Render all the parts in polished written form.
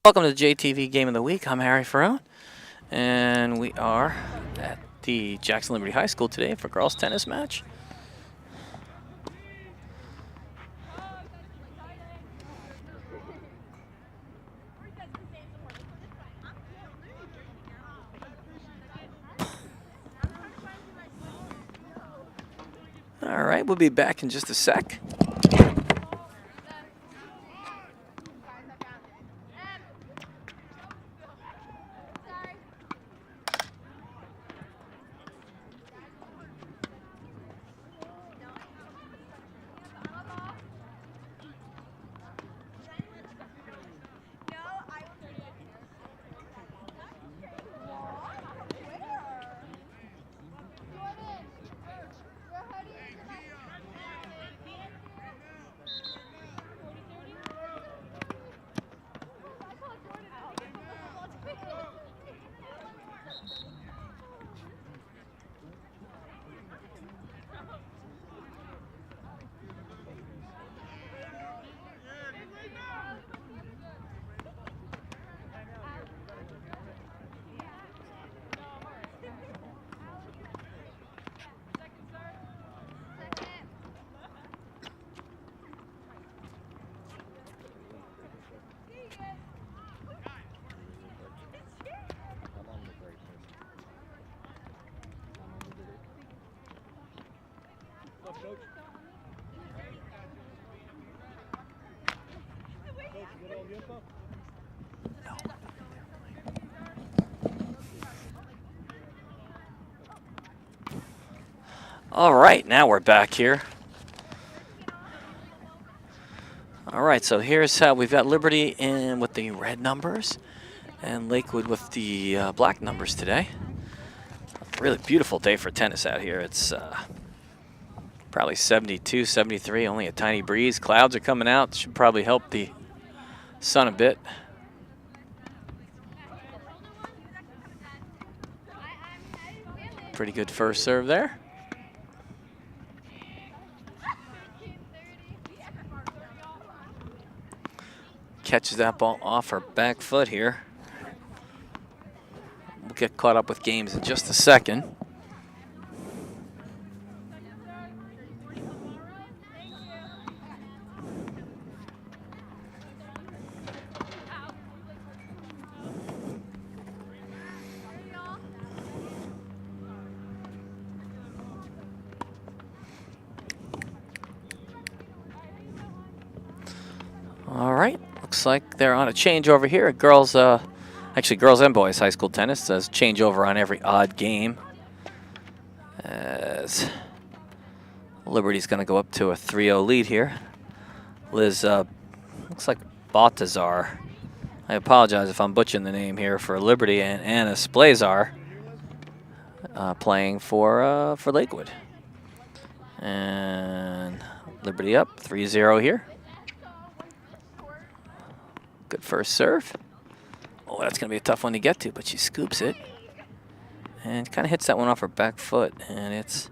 Welcome to the JTV Game of the Week. I'm Harry Ferrone, and we are at the Jackson Liberty High School today for girls tennis match. All right, we'll be back in just a sec. All right, now we're back here. All right, so here's how we've got Liberty in with the red numbers and Lakewood with the black numbers today. Really beautiful day for tennis out here. It's probably 72, 73, only a tiny breeze. Clouds are coming out. Should probably help the sun a bit. Pretty good first serve there. Catches that ball off her back foot here. We'll get caught up with games in just a second. All right, looks like they're on a changeover here at girls, actually girls and boys high school tennis. Does changeover on every odd game. As Liberty's going to go up to a 3-0 lead here. Liz, looks like Baltazar. I apologize if I'm butchering the name here for Liberty, and Anna Splazar playing for Lakewood. And Liberty up 3-0 here. Good first serve. Oh, that's going to be a tough one to get to, but she scoops it. And kind of hits that one off her back foot, and it's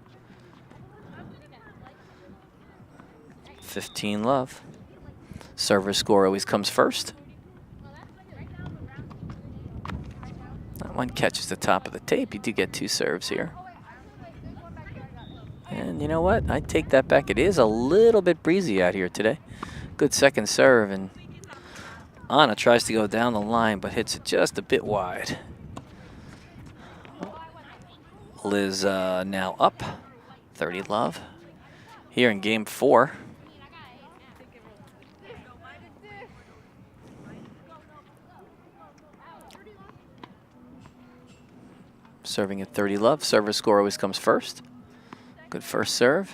15-love. Server score always comes first. That one catches the top of the tape. You do get two serves here. And you know what? I'd take that back. It is a little bit breezy out here today. Good second serve, and Anna tries to go down the line, but hits it just a bit wide. Liz now up 30-love here in game 4. Serving at 30-love. Server score always comes first. Good first serve.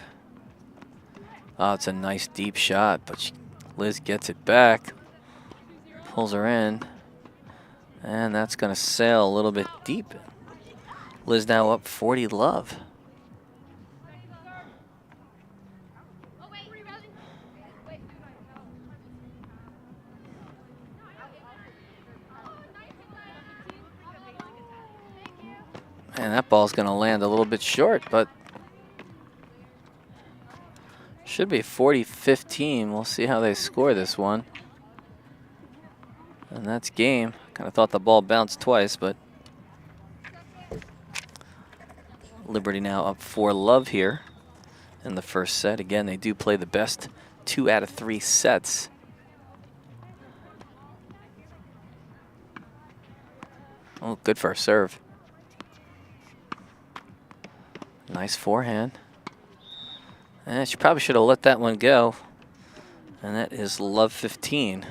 Oh, it's a nice deep shot, but Liz gets it back. Pulls her in, and that's going to sail a little bit deep. Liz now up 40-love. And that ball's going to land a little bit short, but should be 40-15. We'll see how they score this one. And And that's game. Kind of thought the ball bounced twice, but Liberty now up 4-love here in the first set. Again, they do play the best 2 out of 3 sets. Oh, good first serve. Nice forehand. And she probably should have let that one go. And that is love 15.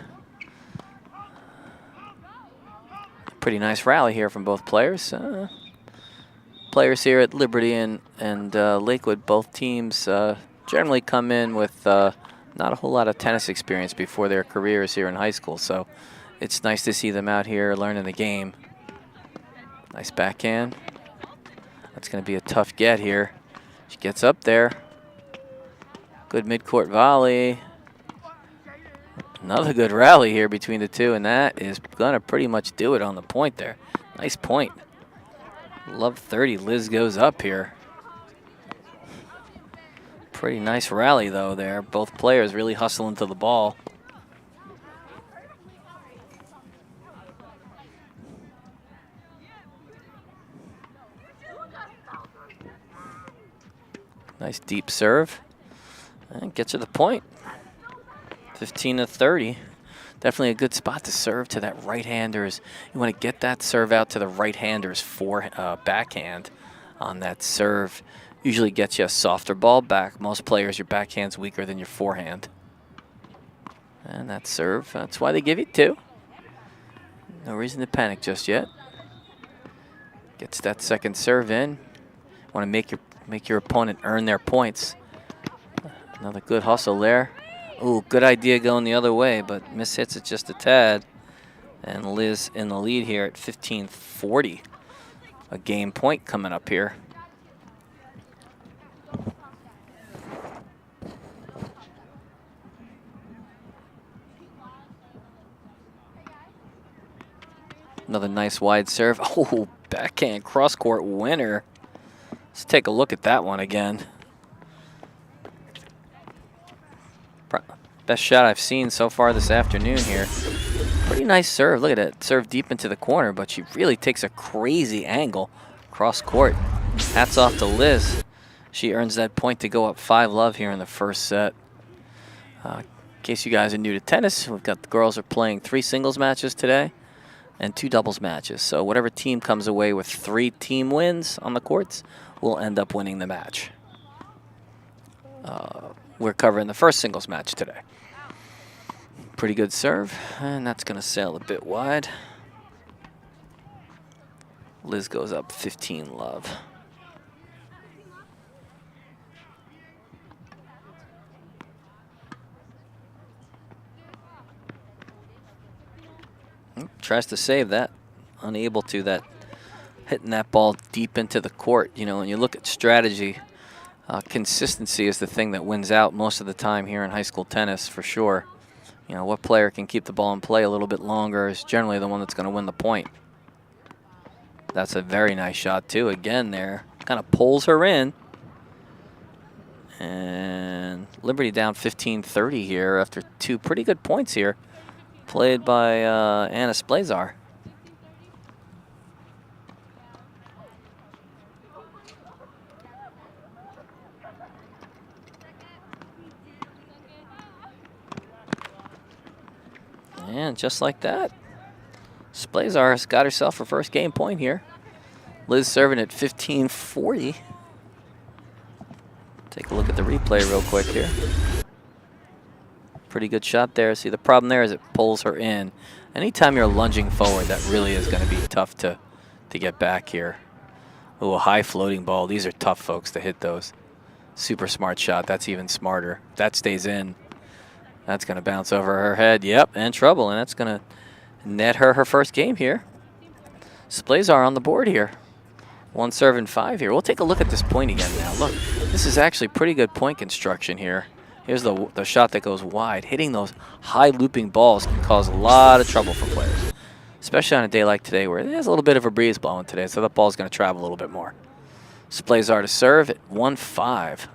Pretty nice rally here from both players. Players here at Liberty and Lakewood, both teams generally come in with not a whole lot of tennis experience before their careers here in high school. So it's nice to see them out here learning the game. Nice backhand. That's going to be a tough get here. She gets up there. Good mid-court volley. Another good rally here between the two, and that is going to pretty much do it on the point there. Nice point. Love 30. Liz goes up here. Pretty nice rally, though, there. Both players really hustling to the ball. Nice deep serve. And gets her the point. 15-30. Definitely a good spot to serve to that right-hander's. You want to get that serve out to the right-hander's backhand on that serve. Usually gets you a softer ball back. Most players, your backhand's weaker than your forehand. And that serve, that's why they give you 2. No reason to panic just yet. Gets that second serve in. Want to make your opponent earn their points. Another good hustle there. Ooh, good idea going the other way, but mishits it just a tad. And Liz in the lead here at 15-40. A game point coming up here. Another nice wide serve. Oh, backhand cross-court winner. Let's take a look at that one again. Best shot I've seen so far this afternoon here. Pretty nice serve. Look at it. Serve deep into the corner, but she really takes a crazy angle cross court. Hats off to Liz. She earns that point to go up 5-love here in the first set. In case you guys are new to tennis, we've got the girls are playing 3 singles matches today and 2 doubles matches. So whatever team comes away with 3 team wins on the courts will end up winning the match. We're covering the first singles match today. Pretty good serve, and that's going to sail a bit wide. Liz goes up 15-love. Tries to save that. Unable to. That hitting that ball deep into the court. You know, when you look at strategy, consistency is the thing that wins out most of the time here in high school tennis, for sure. You know, what player can keep the ball in play a little bit longer is generally the one that's going to win the point. That's a very nice shot, too. Again there. Kind of pulls her in. And Liberty down 15-30 here after 2 pretty good points here. Played by Anna Splazar. And just like that, Splazar has got herself her first game point here. Liz serving at 15-40. Take a look at the replay real quick here. Pretty good shot there. See, the problem there is it pulls her in. Anytime you're lunging forward, that really is going to be tough to get back here. Ooh, a high floating ball. These are tough, folks, to hit those. Super smart shot. That's even smarter. That stays in. That's going to bounce over her head. Yep, and trouble. And that's going to net her first game here. Splazar on the board here. 1 serve and 5 here. We'll take a look at this point again now. Look, this is actually pretty good point construction here. Here's the shot that goes wide. Hitting those high looping balls can cause a lot of trouble for players, especially on a day like today where there's a little bit of a breeze blowing today, so the ball's going to travel a little bit more. Splazar to serve at 1-5.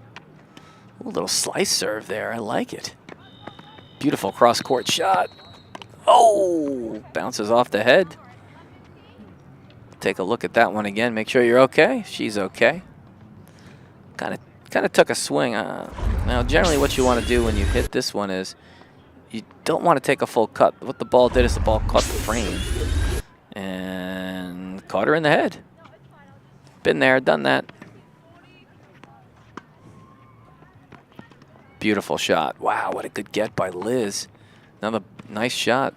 A little slice serve there. I like it. Beautiful cross-court shot. Oh, bounces off the head. Take a look at that one again. Make sure you're okay. She's okay. Kind of took a swing. Now, generally what you want to do when you hit this one is you don't want to take a full cut. What the ball did is the ball caught the frame and caught her in the head. Been there, done that. Beautiful shot. Wow, what a good get by Liz. Another nice shot.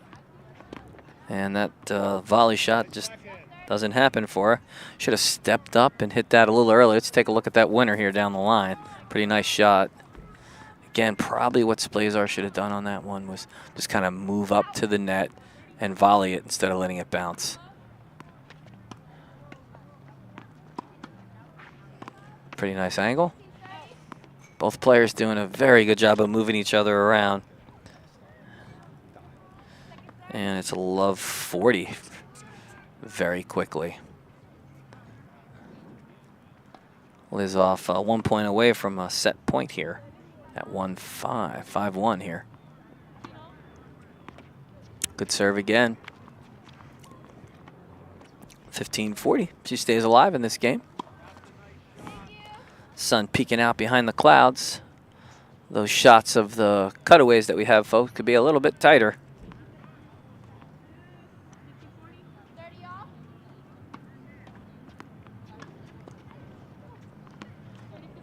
And that volley shot just doesn't happen for her. Should have stepped up and hit that a little earlier. Let's take a look at that winner here down the line. Pretty nice shot. Again, probably what Splazar should have done on that one was just kind of move up to the net and volley it instead of letting it bounce. Pretty nice angle. Both players doing a very good job of moving each other around. And it's a love 40 very quickly. Liz off 1 point away from a set point here at 1-5, 5-1 here. Good serve again. 15-40. She stays alive in this game. Sun peeking out behind the clouds. Those shots of the cutaways that we have, folks, could be a little bit tighter.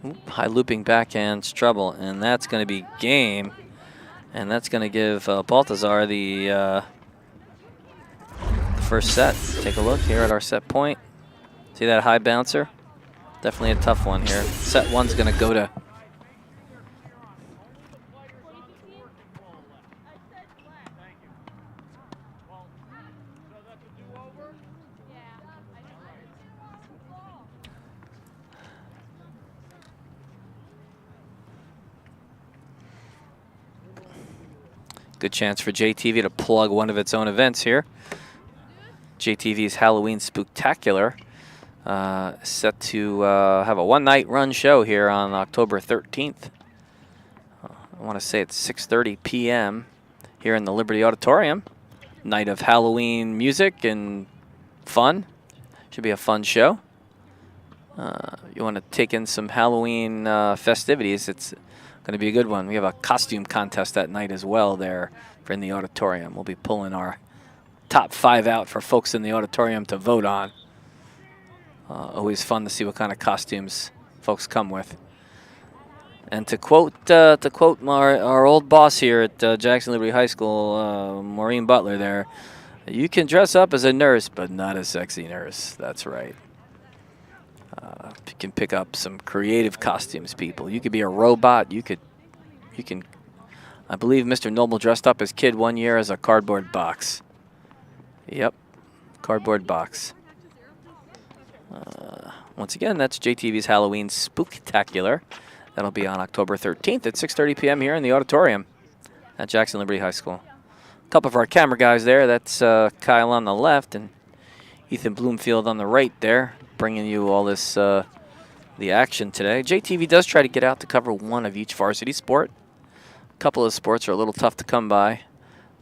Oop, high looping backhand's trouble, and that's going to be game. And that's going to give Baltazar the first set. Take a look here at our set point. See that high bouncer? Definitely a tough one here. Set one's going to go to good chance for JTV to plug one of its own events here. JTV's Halloween Spooktacular set to have a one-night run show here on October 13th. I want to say it's 6:30 p.m. here in the Liberty Auditorium. Night of Halloween music and fun. Should be a fun show. You want to take in some Halloween festivities. It's going to be a good one. We have a costume contest that night as well there in the auditorium. We'll be pulling our top 5 out for folks in the auditorium to vote on. Always fun to see what kind of costumes folks come with. And to quote our old boss here at Jackson Liberty High School, Maureen Butler there, you can dress up as a nurse, but not a sexy nurse. That's right. You can pick up some creative costumes, people. You could be a robot. You can. I believe Mr. Noble dressed up as Kid one year as a cardboard box. Yep, cardboard box. Once again, that's JTV's Halloween Spooktacular. That'll be on October 13th at 6:30 p.m. here in the auditorium at Jackson Liberty High School. A couple of our camera guys there. That's Kyle on the left and Ethan Bloomfield on the right there, bringing you all this the action today. JTV does try to get out to cover one of each varsity sport. A couple of sports are a little tough to come by,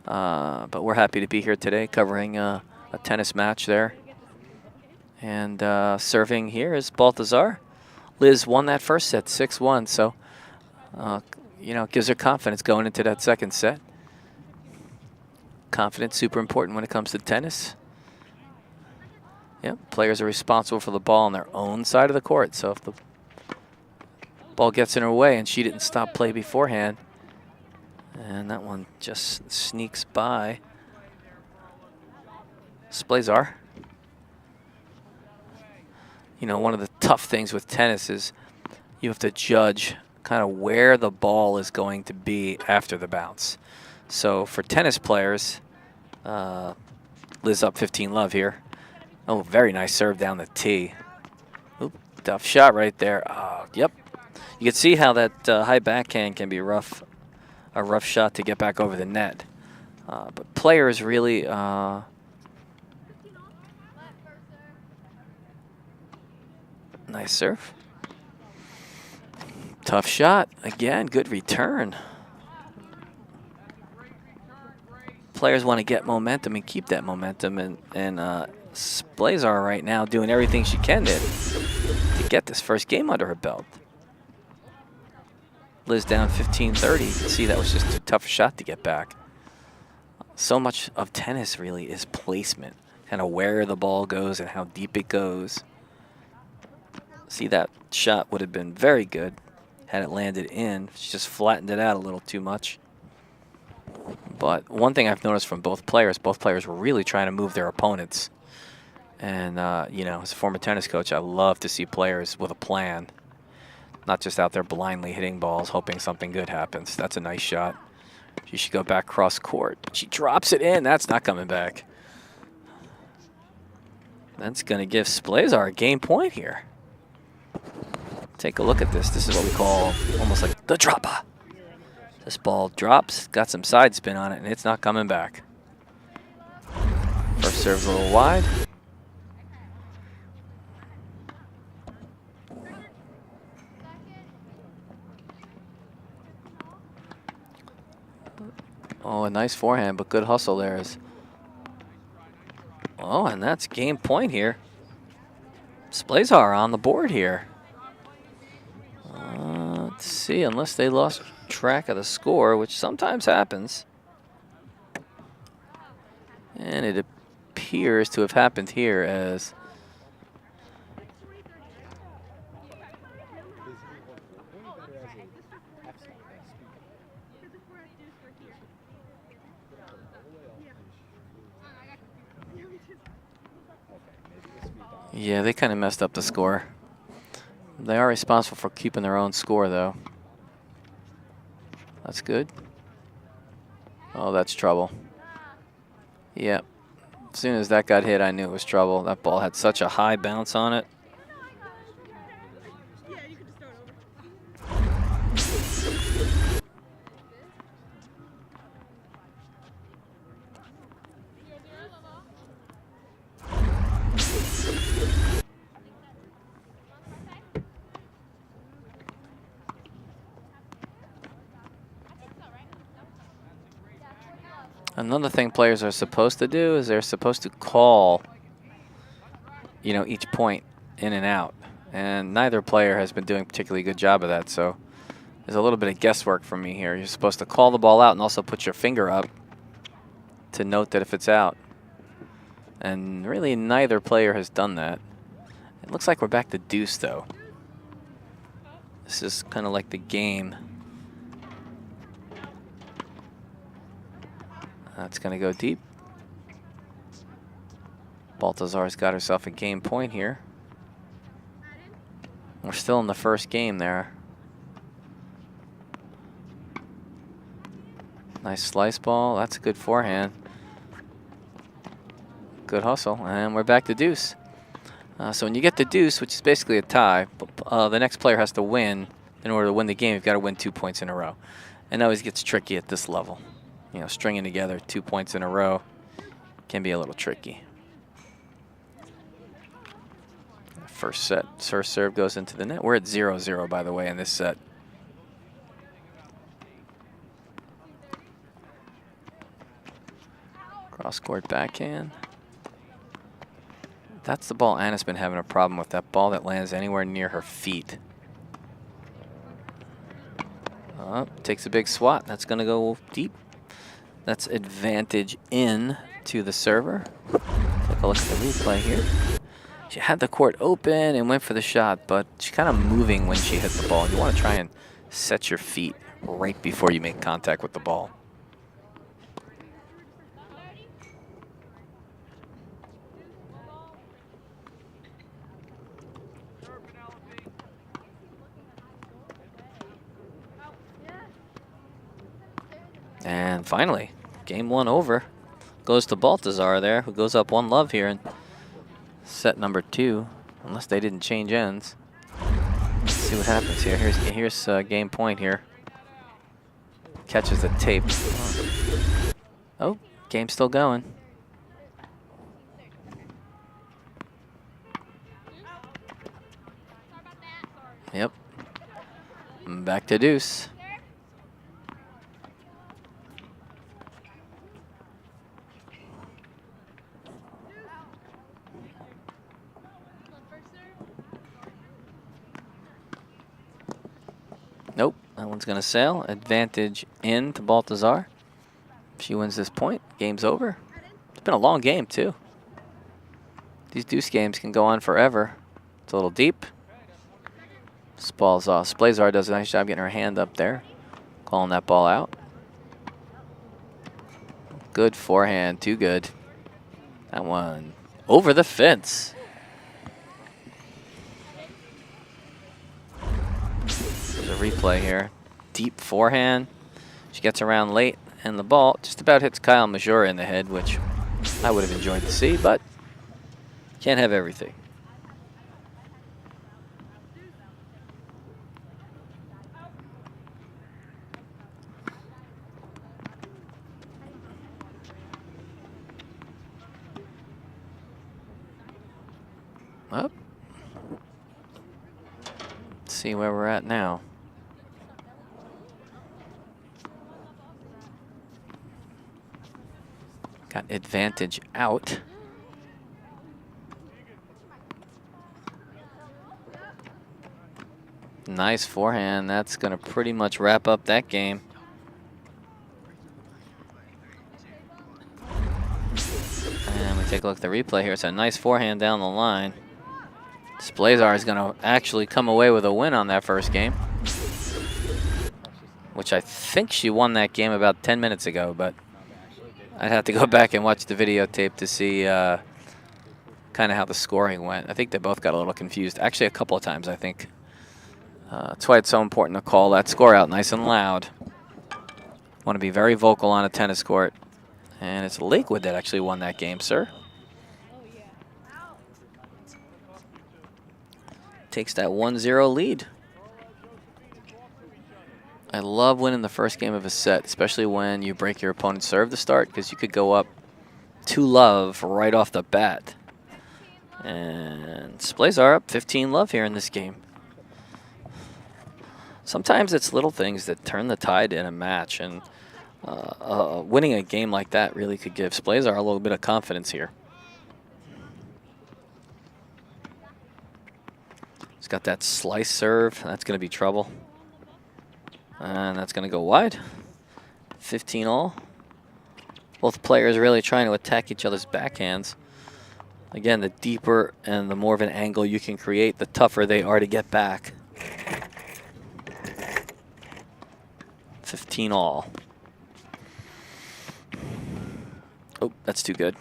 but we're happy to be here today covering a tennis match there. And serving here is Baltazar. Liz won that first set 6-1, so you know, it gives her confidence going into that second set. Confidence super important when it comes to tennis. Yep, players are responsible for the ball on their own side of the court. So if the ball gets in her way and she didn't stop play beforehand, and that one just sneaks by Splazar. You know, one of the tough things with tennis is you have to judge kind of where the ball is going to be after the bounce. So for tennis players, Liz up 15-love here. Oh, very nice serve down the tee. Oop, tough shot right there. Oh, yep. You can see how that high backhand can be a rough shot to get back over the net. But players really nice serve. Tough shot. Again, good return. players want to get momentum and keep that momentum, and Splazar right now doing everything she can to get this first game under her belt. Liz down 15-30. You can see that was just too tough a shot to get back. So much of tennis really is placement, kind of where the ball goes and how deep it goes. See, that shot would have been very good had it landed in. She just flattened it out a little too much. But one thing I've noticed from both players were really trying to move their opponents. And, you know, as a former tennis coach, I love to see players with a plan, not just out there blindly hitting balls, hoping something good happens. That's a nice shot. She should go back cross court. She drops it in. That's not coming back. That's going to give Splazar a game point here. Take a look at this. This is what we call almost like the dropper. This ball drops, got some side spin on it, and it's not coming back. First serve's a little wide. Oh, a nice forehand, but good hustle there. Oh, and that's game point here. Splazar on the board here. Let's see, unless they lost track of the score, which sometimes happens. And it appears to have happened here as yeah, they kind of messed up the score. They are responsible for keeping their own score, though. That's good. Oh, that's trouble. Yep. As soon as that got hit, I knew it was trouble. That ball had such a high bounce on it. Another thing players are supposed to do is they're supposed to call, you know, each point in and out. And neither player has been doing a particularly good job of that, so there's a little bit of guesswork from me here. You're supposed to call the ball out and also put your finger up to note that if it's out. And really neither player has done that. It looks like we're back to deuce, though. This is kind of like the game. That's going to go deep. Baltazar's got herself a game point here. We're still in the first game there. Nice slice ball. That's a good forehand. Good hustle. And we're back to deuce. So when you get to deuce, which is basically a tie, the next player has to win. In order to win the game, you've got to win 2 points in a row. And it always gets tricky at this level. You know, stringing together 2 points in a row can be a little tricky. First set, first serve goes into the net. We're at 0-0, by the way, in this set. Cross-court backhand. That's the ball Anna's been having a problem with, that ball that lands anywhere near her feet. Takes a big swat. That's going to go deep. That's advantage in to the server. Take a look at the replay here. She had the court open and went for the shot, but she's kind of moving when she hits the ball. You want to try and set your feet right before you make contact with the ball. And finally, game one over. Goes to Baltazar there, who goes up 1-love here in set number 2, unless they didn't change ends. Let's see what happens here. Here's game point here. Catches the tape. Oh, game's still going. Yep. Back to deuce. one's going to sail. Advantage in to Baltazar. If she wins this point, game's over. It's been a long game, too. These deuce games can go on forever. It's a little deep. This ball's off. Splazar does a nice job getting her hand up there, calling that ball out. Good forehand, too good. That one over the fence. There's a replay here. Deep forehand. She gets around late, and the ball just about hits Kyle Majura in the head, which I would have enjoyed to see, but can't have everything. Up. Let's see where we're at now. Got advantage out. Nice forehand. That's going to pretty much wrap up that game. And we take a look at the replay here. It's a nice forehand down the line. Splazar is going to actually come away with a win on that first game, which I think she won that game about 10 minutes ago, but I'd have to go back and watch the videotape to see kind of how the scoring went. I think they both got a little confused. Actually, a couple of times, I think. That's why it's so important to call that score out nice and loud. Want to be very vocal on a tennis court. And it's Lakewood that actually won that game, sir. Takes that 1-0 lead. I love winning the first game of a set, especially when you break your opponent's serve to start, because you could go up 2-love right off the bat. And Splazar up 15-love here in this game. Sometimes it's little things that turn the tide in a match, and winning a game like that really could give Splazar a little bit of confidence here. He's got that slice serve. That's going to be trouble. And that's going to go wide. 15 all. Both players really trying to attack each other's backhands. Again, the deeper and the more of an angle you can create, the tougher they are to get back. 15 all. Oh, that's too good.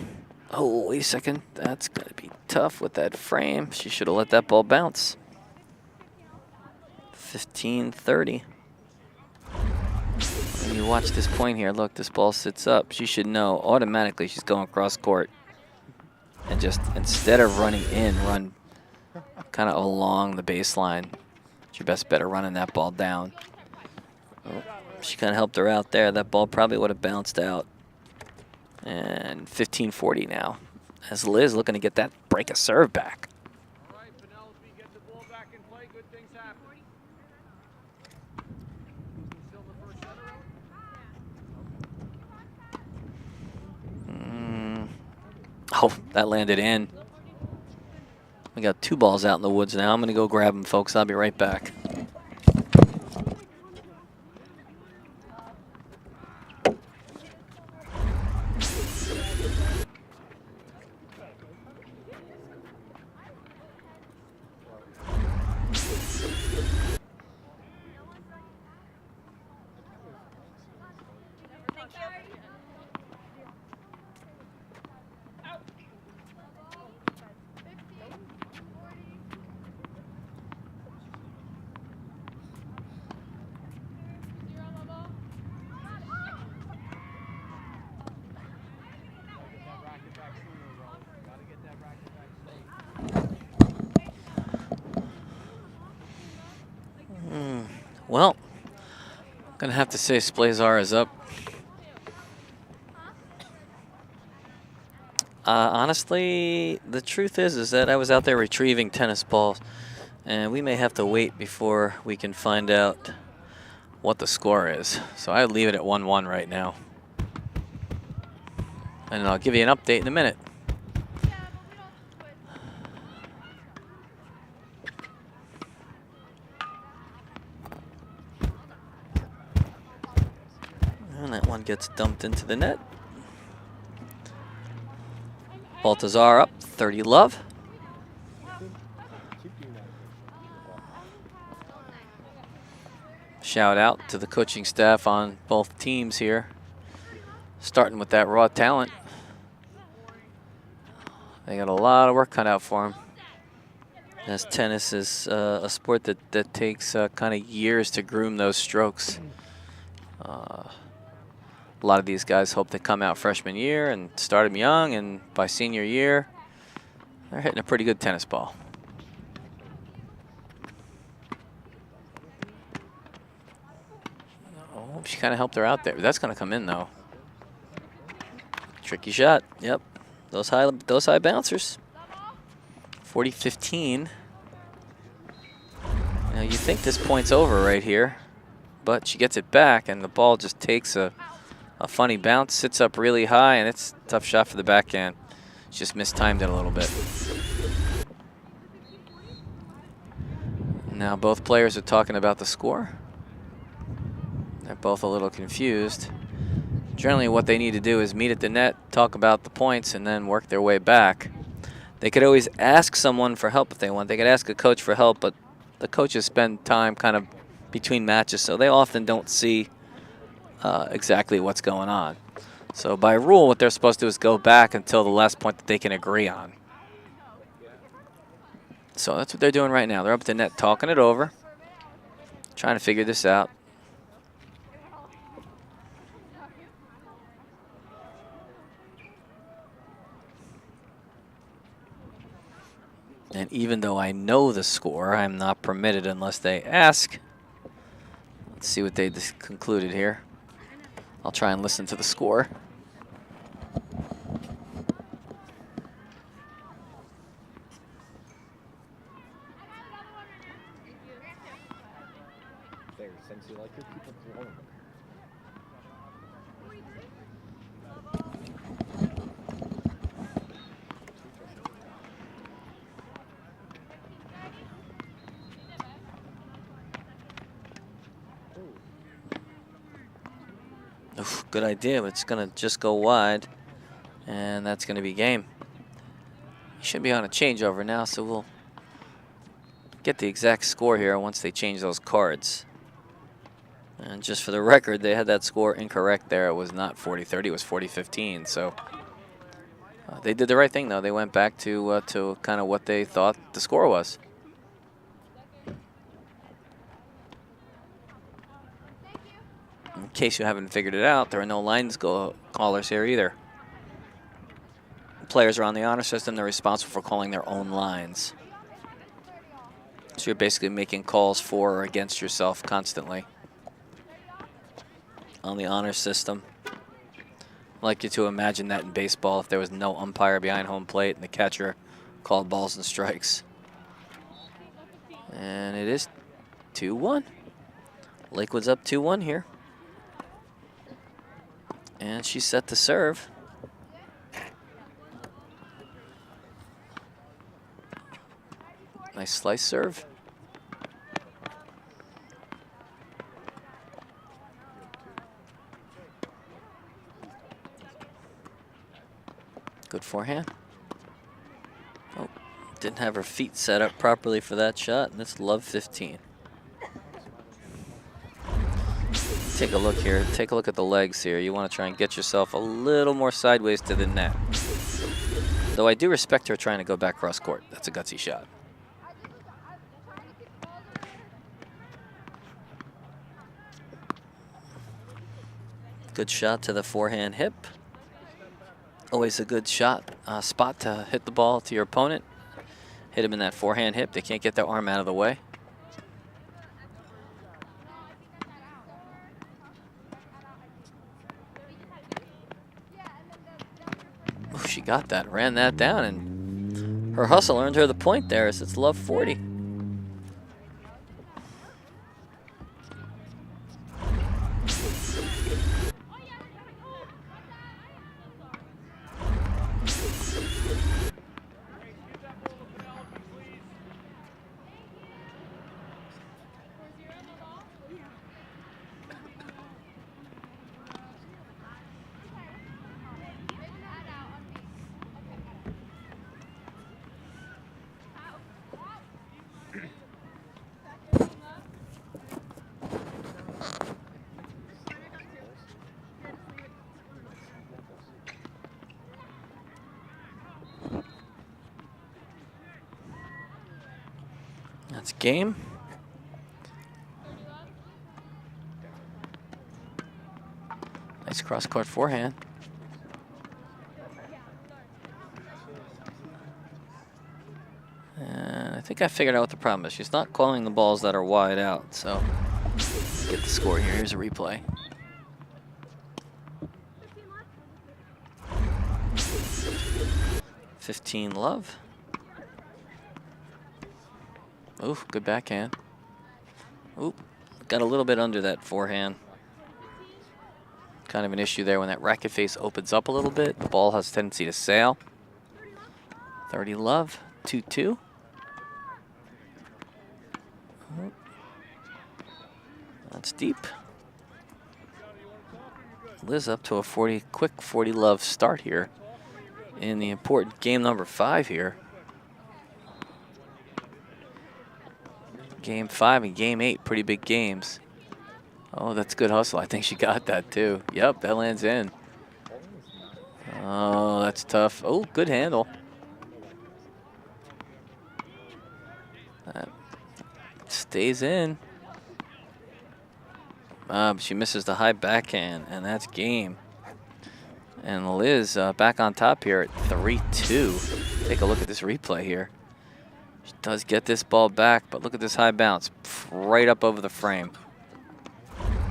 Oh, wait a second. That's going to be tough with that frame. She should have let that ball bounce. 15-30. When you watch this point here, look, this ball sits up. She should know automatically she's going cross court. And just, instead of running in, run kind of along the baseline. It's your best bet of running that ball down. Oh, she kind of helped her out there. That ball probably would have bounced out. And 15-40 now, as Liz looking to get that break a serve back. All right, Penelope, get the ball back in play. Good things happen. Still the first setter. Oh, that landed in. We got 2 balls out in the woods now. I'm going to go grab them, folks. I'll be right back. Well, I'm going to have to say Splazar is up. Honestly, the truth is that I was out there retrieving tennis balls, and we may have to wait before we can find out what the score is. So I'd leave it at 1-1 right now. And I'll give you an update in a minute. And that one gets dumped into the net. Baltazar up, 30 love. Shout out to the coaching staff on both teams here, starting with that raw talent. They got a lot of work cut out for them, as tennis is a sport that takes kind of years to groom those strokes. A lot of these guys hope they come out freshman year and start them young, and by senior year, they're hitting a pretty good tennis ball. Oh, she kind of helped her out there. That's going to come in, though. Tricky shot. Yep. Those high bouncers. 40-15. Now you think this point's over right here, but she gets it back, and the ball just takes a funny bounce, sits up really high, and it's a tough shot for the backhand. She just mistimed it a little bit. Now both players are talking about the score. They're both a little confused. Generally what they need to do is meet at the net, talk about the points, and then work their way back. They could always ask someone for help if they want. They could ask a coach for help, but the coaches spend time kind of between matches, so they often don't see exactly what's going on. So by rule, what they're supposed to do is go back until the last point that they can agree on. So that's what they're doing right now. They're up at the net talking it over, trying to figure this out. And even though I know the score, I'm not permitted unless they ask. Let's see what they concluded here. I'll try and listen to the score. Oof, good idea, but it's going to just go wide, and that's going to be game. You should be on a changeover now, so we'll get the exact score here once they change those cards. And just for the record, they had that score incorrect there. It was not 40-30, it was 40-15. So they did the right thing, though. They went back to kind of what they thought the score was. In case you haven't figured it out, there are no lines callers here either. Players are on the honor system. They're responsible for calling their own lines. So you're basically making calls for or against yourself constantly on the honor system. I'd like you to imagine that in baseball if there was no umpire behind home plate and the catcher called balls and strikes. And it is 2-1. Lakewood's up 2-1 here. And she's set to serve. Nice slice serve. Good forehand. Oh, didn't have her feet set up properly for that shot, and it's love 15. Take a look here. Take a look at the legs here. You want to try and get yourself a little more sideways to the net. Though I do respect her trying to go back cross court. That's a gutsy shot. Good shot to the forehand hip. Always a good shot spot to hit the ball to your opponent. Hit him in that forehand hip. They can't get their arm out of the way. Oh, she got that, ran that down, and her hustle earned her the point there as it's love 40. That's game. Nice cross-court forehand. And I think I figured out what the problem is. She's not calling the balls that are wide out, so get the score here. Here's a replay. $15 love. Ooh, good backhand. Ooh, got a little bit under that forehand. Kind of an issue there when that racket face opens up a little bit. The ball has a tendency to sail. 30 love, 2-2. That's deep. Liz up to a quick 40 love start here in the important game number 5 here. Game 5 and game 8, pretty big games. Oh, that's good hustle. I think she got that too. Yep, that lands in. Oh, that's tough. Oh, good handle. That stays in. She misses the high backhand, and that's game. And Liz back on top here at 3-2. Take a look at this replay here. She does get this ball back, but look at this high bounce. Right up over the frame.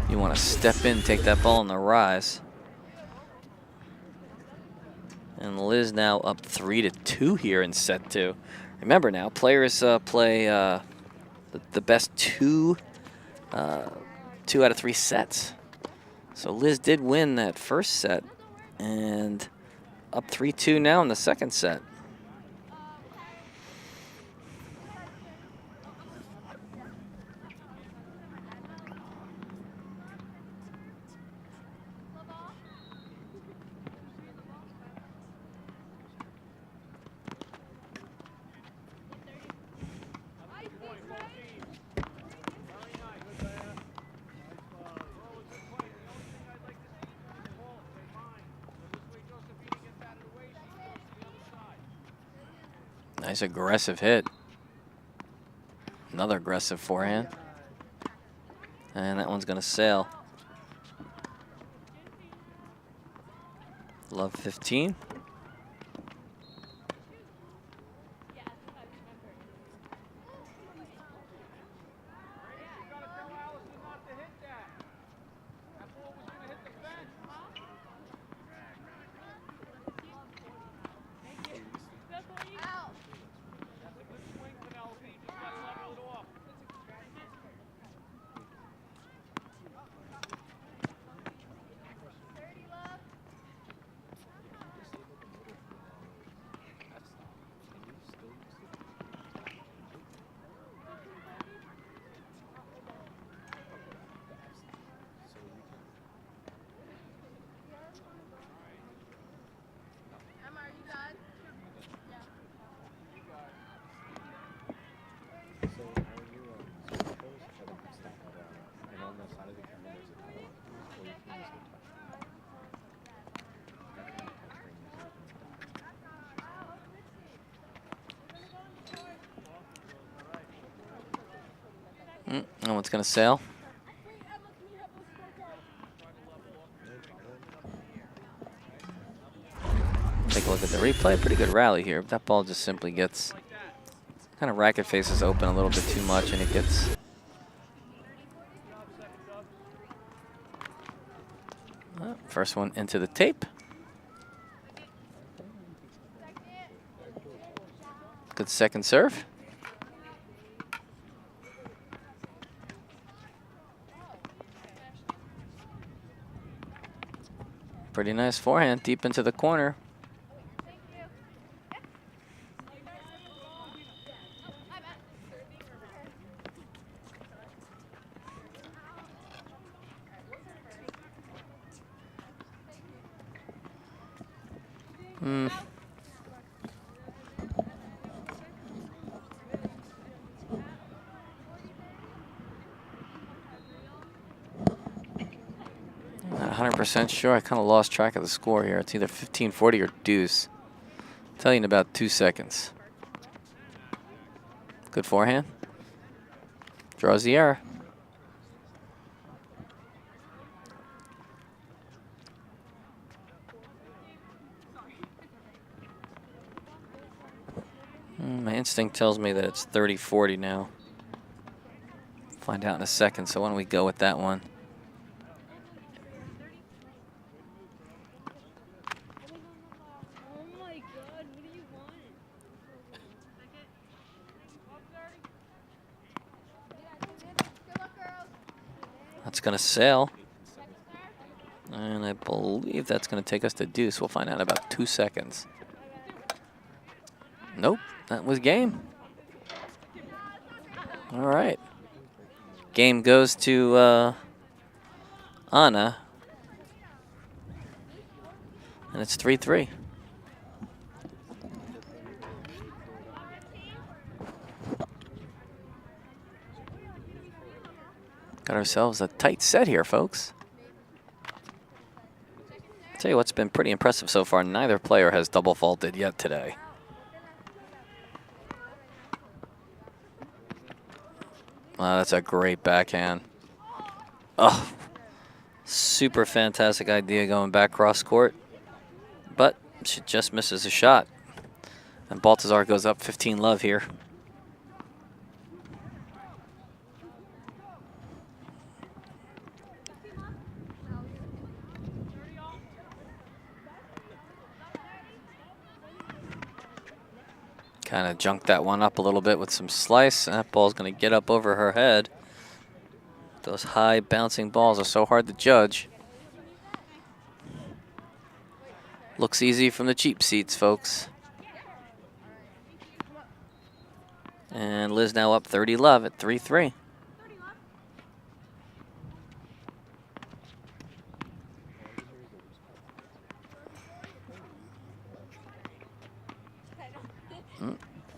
You want to step in, take that ball in the rise. And Liz now up 3-2 here in set 2. Remember now, players play the best two out of 3 sets. So Liz did win that first set and up 3-2 now in the second set. Nice aggressive hit. Another aggressive forehand. And that one's going to sail. Love 15. That one's going to sail. Take a look at the replay. Pretty good rally here. That ball just simply gets kind of racket faces open a little bit too much, and it gets first one into the tape. Good second serve. Pretty nice forehand deep into the corner. Not 100% sure. I kind of lost track of the score here. It's either 15-40 or deuce. I'll tell you in about 2 seconds. Good forehand. Draws the error. My instinct tells me that it's 30-40 now. Find out in a second, so why don't we go with that one? That's going to sail. And I believe that's going to take us to deuce. We'll find out in about 2 seconds. Nope, that was game. All right. Game goes to Anna. And it's 3-3. Got ourselves a tight set here, folks. Tell you what's been pretty impressive so far. Neither player has double faulted yet today. Wow, that's a great backhand. Oh, super fantastic idea going back cross court. But she just misses a shot. And Baltazar goes up 15-love here. Kind of junked that one up a little bit with some slice, and that ball's going to get up over her head. Those high bouncing balls are so hard to judge. Looks easy from the cheap seats, folks. And Liz now up 30-love at 3-3.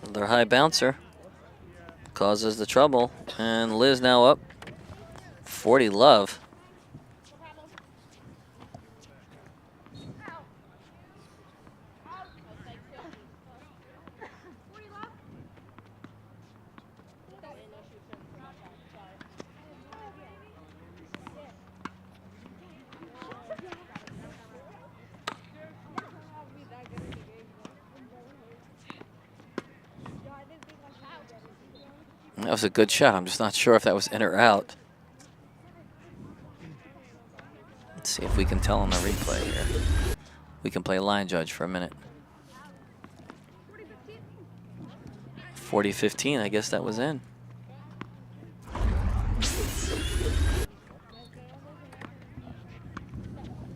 Another high bouncer causes the trouble, and Liz now up 40-love. That was a good shot. I'm just not sure if that was in or out. Let's see if we can tell on the replay here. We can play line judge for a minute. 40-15, I guess that was in.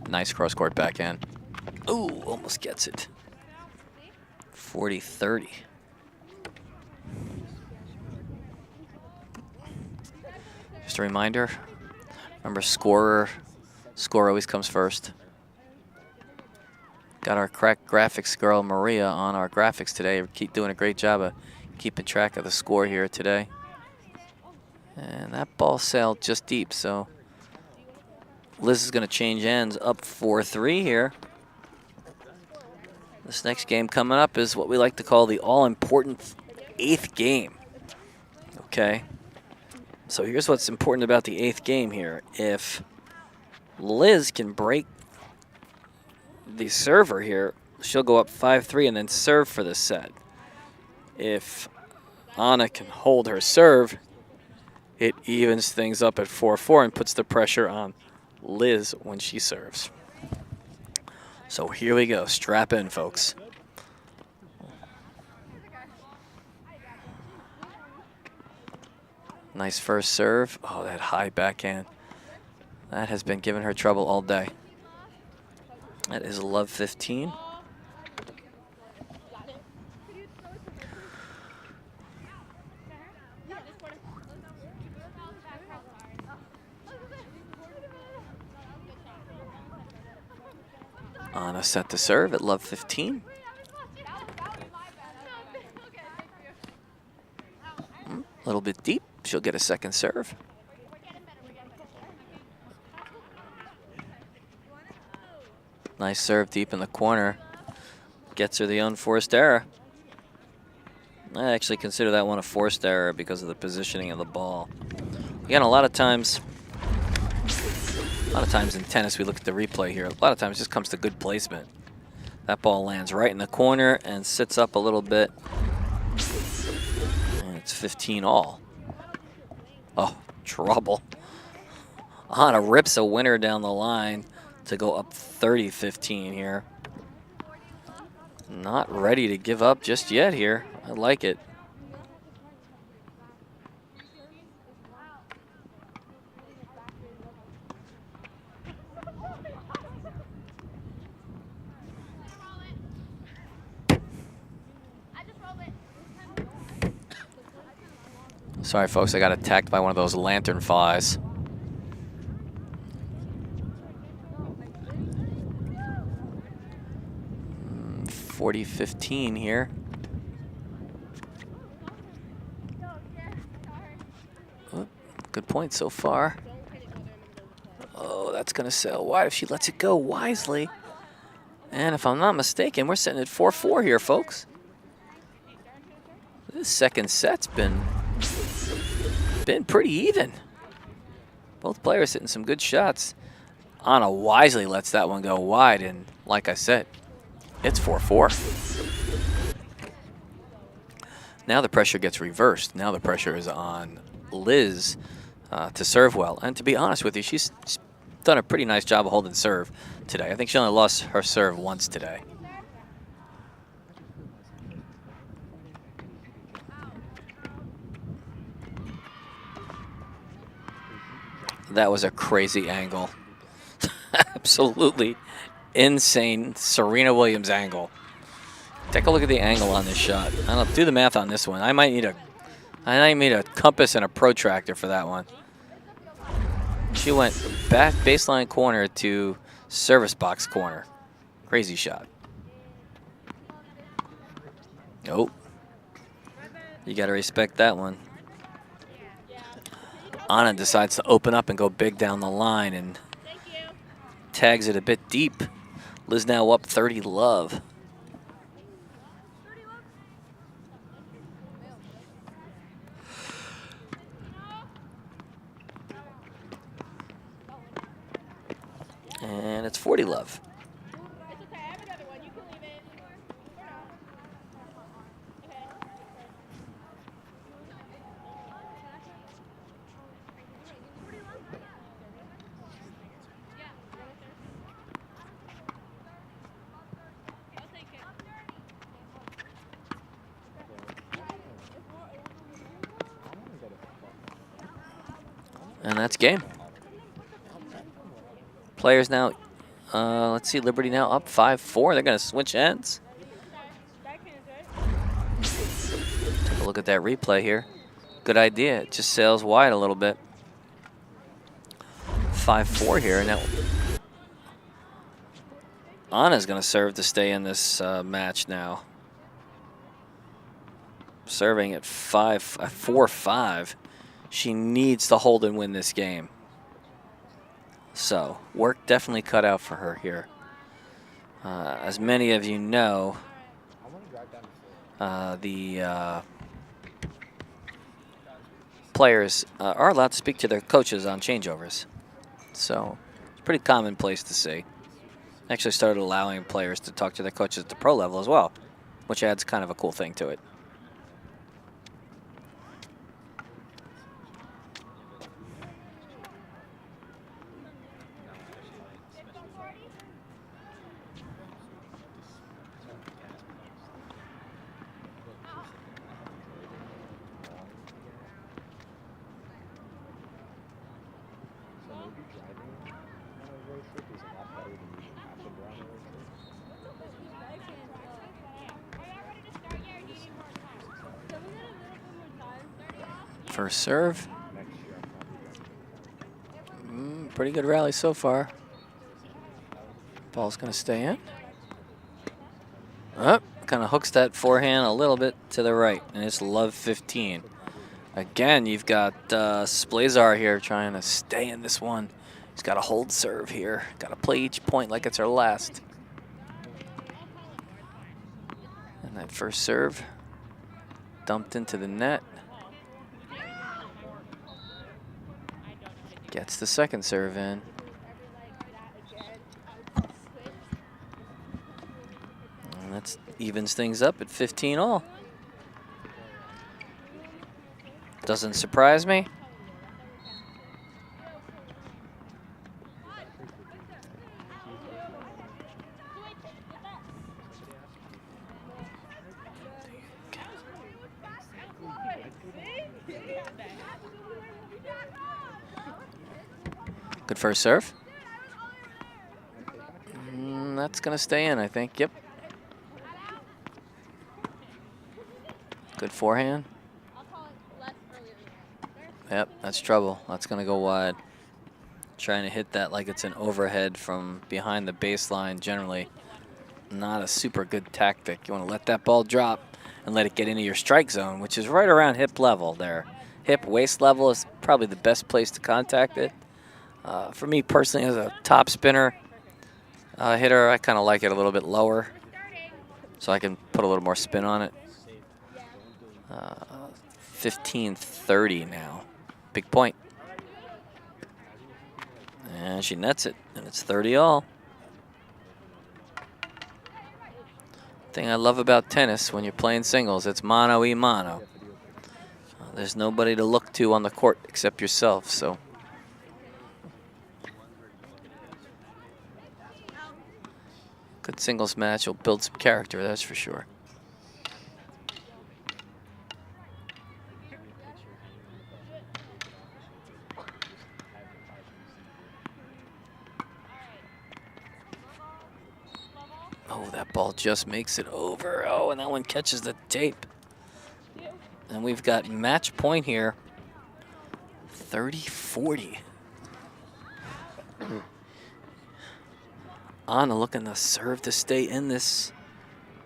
Nice cross-court backhand. Ooh, almost gets it. 40-30. Just a reminder, remember score always comes first. Got our crack graphics girl Maria on our graphics today. Keep doing a great job of keeping track of the score here today. And that ball sailed just deep, so Liz is going to change ends, up 4-3 here. This next game coming up is what we like to call the all-important 8th game. Okay. So here's what's important about the 8th game here. If Liz can break the server here, she'll go up 5-3 and then serve for the set. If Anna can hold her serve, it evens things up at 4-4 and puts the pressure on Liz when she serves. So here we go. Strap in, folks. Nice first serve. Oh, that high backhand. That has been giving her trouble all day. That is love 15. Anna set to serve at love 15. A little bit deep. She'll get a second serve. Nice serve deep in the corner. Gets her the unforced error. I actually consider that one a forced error because of the positioning of the ball. Again, a lot of times in tennis we look at the replay here. A lot of times it just comes to good placement. That ball lands right in the corner and sits up a little bit. And it's 15 all. Oh, trouble. Anna rips a winner down the line to go up 30-15 here. Not ready to give up just yet here. I like it. Sorry, folks, I got attacked by one of those lantern flies. Mm, 40-15 here. Oh, good point so far. Oh, that's going to sail wide if she lets it go wisely. And if I'm not mistaken, we're sitting at 4-4 here, folks. This second set's been pretty even. Both players hitting some good shots. Anna wisely lets that one go wide, and like I said, it's 4-4. Now the pressure gets reversed. Now the pressure is on Liz to serve well. And to be honest with you, she's done a pretty nice job of holding serve today. I think she only lost her serve once today. That was a crazy angle. Absolutely insane Serena Williams angle. Take a look at the angle on this shot. I don't do the math on this one. I might need a compass and a protractor for that one. She went back baseline corner to service box corner. Crazy shot. Nope. You got to respect that one. Anna decides to open up and go big down the line and tags it a bit deep. Liz now up 30-love. And it's 40-love. And that's game. Players now, let's see, Liberty now up 5-4. They're going to switch ends. Take a look at that replay here. Good idea. It just sails wide a little bit. 5-4 here. Now, Anna's going to serve to stay in this match now. Serving at 4-5. She needs to hold and win this game. So, work definitely cut out for her here. As many of you know, the players are allowed to speak to their coaches on changeovers. So, it's a pretty commonplace to see. Actually started allowing players to talk to their coaches at the pro level as well, which adds kind of a cool thing to it. First serve. Pretty good rally so far. Ball's going to stay in. Kind of hooks that forehand a little bit to the right, and it's love 15. Again, you've got Splazar here trying to stay in this one. He's got to hold serve here. Got to play each point like it's her last. And that first serve dumped into the net. Gets the second serve in. And that evens things up at 15 all. Doesn't surprise me. Good first serve. That's going to stay in, I think. Yep. Good forehand. Yep, that's trouble. That's going to go wide. Trying to hit that like it's an overhead from behind the baseline, generally not a super good tactic. You want to let that ball drop and let it get into your strike zone, which is right around hip level there. Hip, waist level is probably the best place to contact it. For me personally, as a top spinner hitter, I kind of like it a little bit lower so I can put a little more spin on it. 15-30 now. Big point. And she nets it, and it's 30 all. Thing I love about tennis when you're playing singles, it's mano-y-mano. There's nobody to look to on the court except yourself, so. Good singles match will build some character, that's for sure. Oh, that ball just makes it over. Oh, and that one catches the tape. And we've got match point here. 30-40. Anna looking to serve to stay in this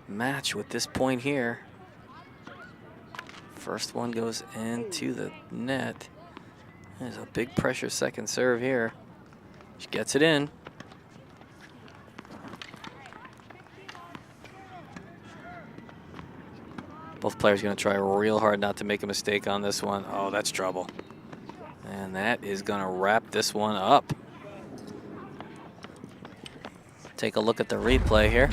match with this point here. First one goes into the net. There's a big pressure second serve here. She gets it in. Both players going to try real hard not to make a mistake on this one. Oh, that's trouble. And that is going to wrap this one up. Take a look at the replay here.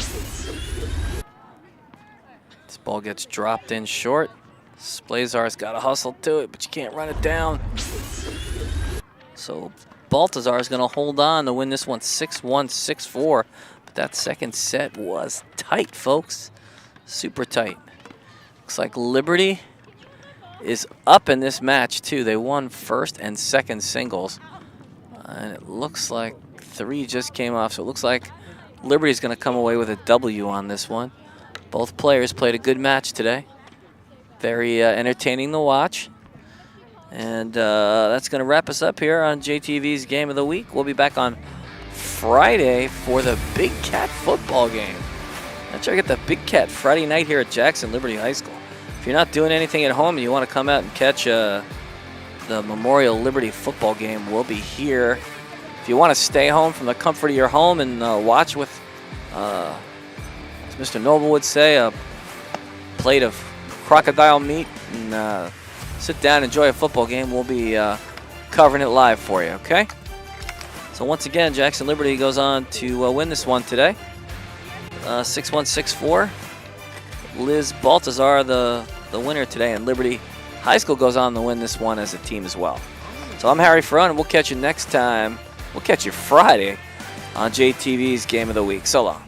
This ball gets dropped in short. Splazar's got to hustle to it, but you can't run it down. So Baltazar is going to hold on to win this one 6-1, 6-4. But that second set was tight, folks. Super tight. Looks like Liberty is up in this match, too. They won first and second singles. And it looks like 3 just came off. So it looks like Liberty's going to come away with a W on this one. Both players played a good match today. Very entertaining to watch. And that's going to wrap us up here on JTV's Game of the Week. We'll be back on Friday for the Big Cat football game. Now check out the Big Cat Friday night here at Jackson Liberty High School. If you're not doing anything at home and you want to come out and catch the Memorial Liberty football game, we'll be here. If you want to stay home from the comfort of your home and watch with, as Mr. Noble would say, a plate of crocodile meat and sit down and enjoy a football game, we'll be covering it live for you, okay? So once again, Jackson Liberty goes on to win this one today. 6-1, 6-4. Liz Baltazar, the winner today, and Liberty High School goes on to win this one as a team as well. So I'm Harry Ferron, and we'll catch you next time. We'll catch you Friday on JTV's Game of the Week. So long.